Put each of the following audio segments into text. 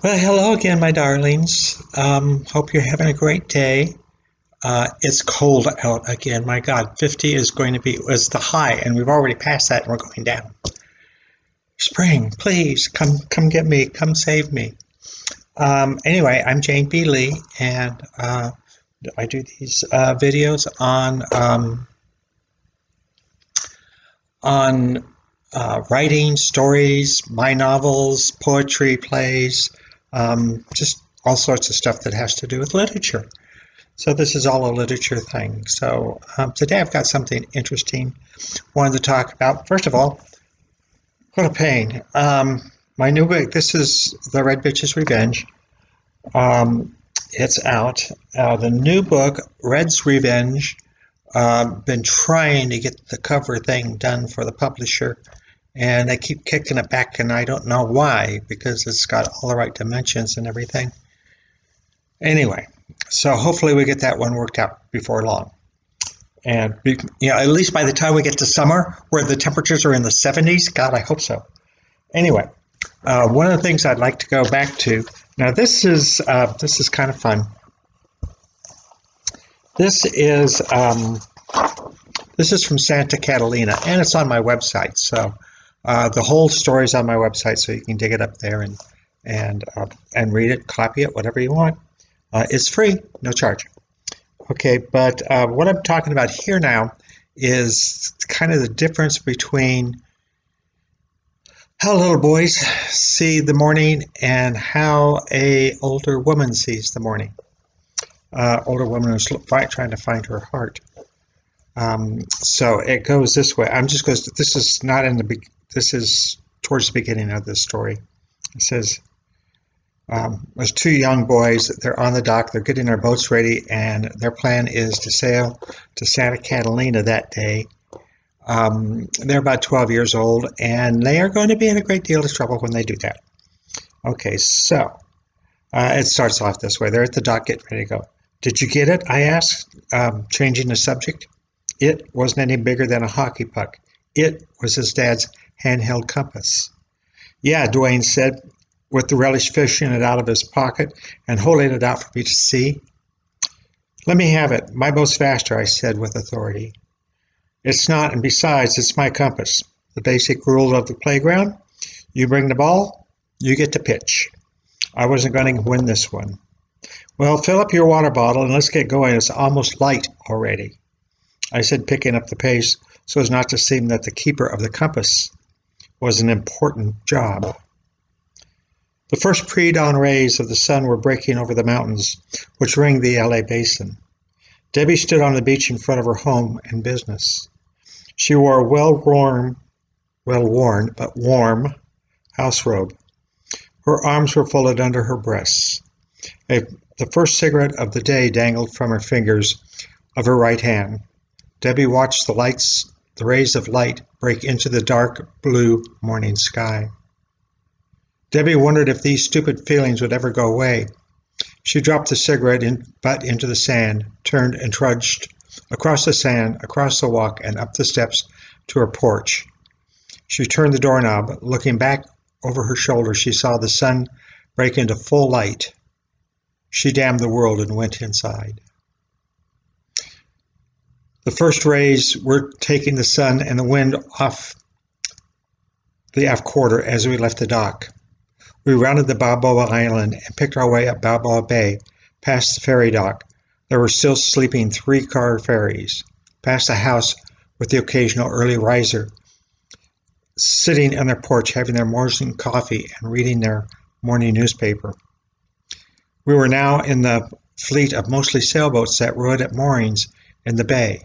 Well, hello again, my darlings. Hope you're having a great day. It's cold out again. My God, 50 is going to be was the high, and we've already passed that, and we're going down. Spring, please come get me, come save me. Anyway, I'm Jane B. Lee, and I do these videos on writing, stories, my novels, poetry, plays, just all sorts of stuff that has to do with literature. So this is all a literature thing. So today I've got something interesting wanted to talk about. First of all, what a pain. My new book, this is The Red Bitch's Revenge. It's out. The new book, Red's Revenge, been trying to get the cover thing done for the publisher, and they keep kicking it back, and I don't know why, because it's got all the right dimensions and everything. Anyway, so hopefully we get that one worked out before long. And at least by the time we get to summer, where the temperatures are in the 70s, God, I hope so. Anyway, one of the things I'd like to go back to, now this is kind of fun. This is from Santa Catalina, and it's on my website. So the whole story is on my website, so you can dig it up there and read it, copy it, whatever you want. It's free, no charge. Okay, but what I'm talking about here now is kind of the difference between how little boys see the morning and how a older woman sees the morning. Older woman who's trying to find her heart. So it goes this way. This is not in the. This is towards the beginning of this story. It says. There's two young boys. They're on the dock. They're getting their boats ready, and their plan is to sail to Santa Catalina that day. They're about 12 years old, and they are going to be in a great deal of trouble when they do that. Okay, so it starts off this way. They're at the dock getting ready to go. Did you get it? I asked, changing the subject. It wasn't any bigger than a hockey puck. It was his dad's handheld compass. Yeah, Dwayne said, with the relish fishing it out of his pocket and holding it out for me to see. Let me have it. My boat's faster, I said with authority. It's not, and besides, it's my compass. The basic rule of the playground. You bring the ball, you get to pitch. I wasn't going to win this one. Well, fill up your water bottle and let's get going. It's almost light already, I said, picking up the pace so as not to seem that the keeper of the compass was an important job. The first pre-dawn rays of the sun were breaking over the mountains, which ring the LA basin. Debbie stood on the beach in front of her home and business. She wore a well-worn but warm house robe. Her arms were folded under her breasts. The first cigarette of the day dangled from her fingers of her right hand. Debbie watched the rays of light break into the dark blue morning sky. Debbie wondered if these stupid feelings would ever go away. She dropped the cigarette butt into the sand, turned and trudged across the sand, across the walk, and up the steps to her porch. She turned the doorknob. Looking back over her shoulder, she saw the sun break into full light. She damned the world and went inside. The first rays were taking the sun and the wind off the aft quarter as we left the dock. We rounded the Balboa Island and picked our way up Balboa Bay, past the ferry dock. There were still sleeping three-car ferries, past a house with the occasional early riser, sitting on their porch having their morning coffee and reading their morning newspaper. We were now in the fleet of mostly sailboats that rode at moorings in the bay.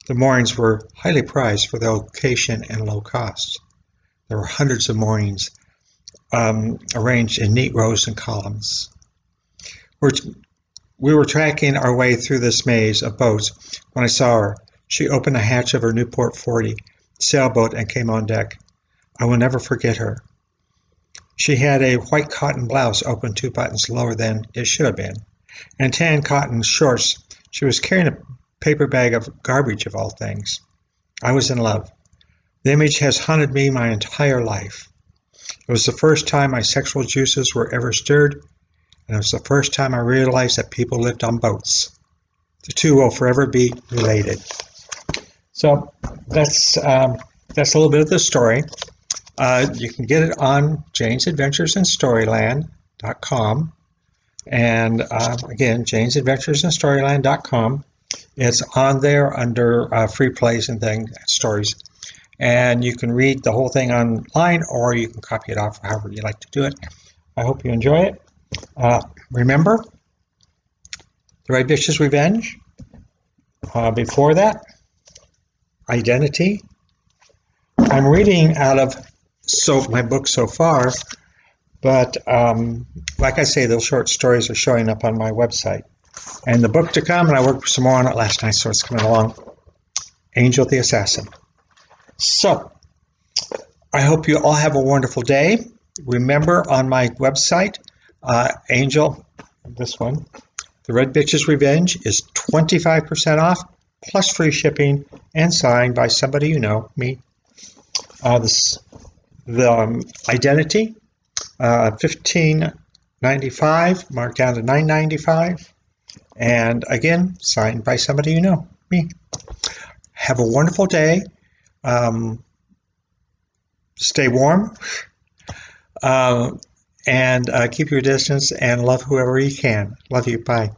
The moorings were highly prized for their location and low cost. There were hundreds of moorings arranged in neat rows and columns. We were tracking our way through this maze of boats when I saw her. She opened the hatch of her Newport 40 sailboat and came on deck. I will never forget her. She had a white cotton blouse open 2 buttons lower than it should have been, and tan cotton shorts. She was carrying a paper bag of garbage, of all things. I was in love. The image has haunted me my entire life. It was the first time my sexual juices were ever stirred, and it was the first time I realized that people lived on boats. The two will forever be related. So that's a little bit of the story. You can get it on janesadventuresinstoryland.com. And again, janesadventuresinstoryland.com. It's on there under free plays and things, stories. And you can read the whole thing online, or you can copy it off however you like to do it. I hope you enjoy it. Remember, The Red Bitch's Revenge. Before that, Identity. I'm reading out of my book so far, but like I say, those short stories are showing up on my website. And the book to come, and I worked some more on it last night, so it's coming along, Angel the Assassin. So, I hope you all have a wonderful day. Remember, on my website, Angel, this one, The Red Bitch's Revenge is 25% off, plus free shipping, and signed by somebody you know, me. The Identity, $15.95, marked down to $9.95. And again, signed by somebody you know, me. Have a wonderful day. Stay warm. And keep your distance and love whoever you can. Love you. Bye.